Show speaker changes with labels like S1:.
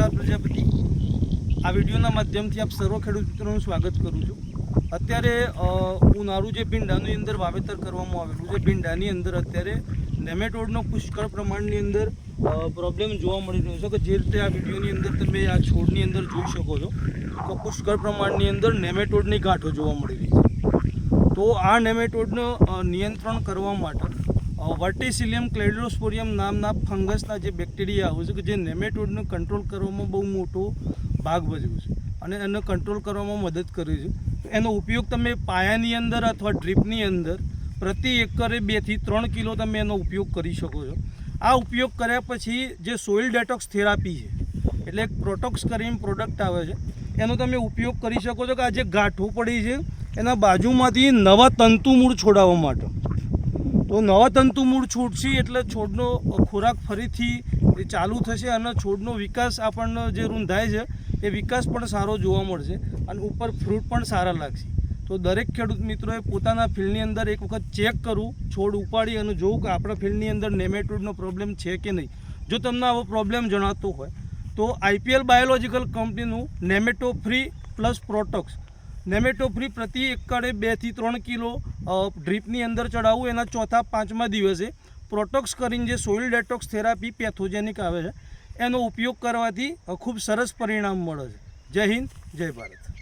S1: નમસ્કાર પ્રજાપતિ। આ વિડીયોના માધ્યમથી આપ સર્વ ખેડૂત મિત્રોનું સ્વાગત કરું છું। અત્યારે ઉનાળુ જે ભીંડાની અંદર વાવેતર કરવામાં આવેલું છે, ભીંડાની અંદર અત્યારે નેમેટોડનો પુષ્કળ પ્રમાણની અંદર પ્રોબ્લેમ જોવા મળી રહ્યો છે કે જે રીતે આ વિડીયોની અંદર તમે આ છોડની અંદર જોઈ શકો છો કે પુષ્કળ પ્રમાણની અંદર નેમેટોડની ગાંઠો જોવા મળી રહી છે। તો આ નેમેટોડનું નિયંત્રણ કરવા માટે વર્ટિસિલિયમ ક્લેડોસ્પોરિયમ નામના ફંગસના જે બેક્ટેરિયા આવે છે કે જે નેમેટોડને કંટ્રોલ કરવામાં બહુ મોટો ભાગ ભજવે છે અને એને કંટ્રોલ કરવામાં મદદ કરે છે। એનો ઉપયોગ તમે પાયાની અંદર અથવા ડ્રીપની અંદર પ્રતિ એકરે 2 થી 3 કિલો તમે એનો ઉપયોગ કરી શકો છો। આ ઉપયોગ કર્યા પછી જે સોઇલ ડેટોક્સ થેરાપી છે એટલે એક પ્રોટોક્સ કરીને પ્રોડક્ટ આવે છે એનો તમે ઉપયોગ કરી શકો છો કે આ જે ગાંઠો પડી છે એના બાજુમાંથી નવા તંતુમૂળ છોડાવવા માટે। તો નવા તંતુમૂળ છૂટશે એટલે છોડનો ખોરાક ફરીથી ચાલુ થશે અને છોડનો વિકાસ આપણને જે રૂંધાય છે એ વિકાસ પણ સારો જોવા મળશે અને ઉપર ફ્રૂટ પણ સારા લાગશે। તો દરેક ખેડૂત મિત્રોએ પોતાના ફિલ્ડની અંદર એક વખત ચેક કરવું, છોડ ઉપાડી અને જોવું કે આપણા ફિલ્ડની અંદર નેમેટોડનો પ્રોબ્લેમ છે કે નહીં। જો તમને આવો પ્રોબ્લેમ જણાતો હોય તો IPL બાયોલોજિકલ કંપનીનું નેમેટો ફ્રી પ્લસ પ્રોટોક્સ નેમેટો ફ્રી પ્રતિ એકરે 2 થી 3 કિલો ડ્રીપની અંદર ચડાવવું, એના ચોથા પાંચમા દિવસે પ્રોટોક્સ કરીને જે સોઇલ ડેટોક્સ થેરાપી પેથોજેનિક આવે છે એનો ઉપયોગ કરવાથી ખૂબ સરસ પરિણામ મળે છે। જય હિન્દ, જય ભારત।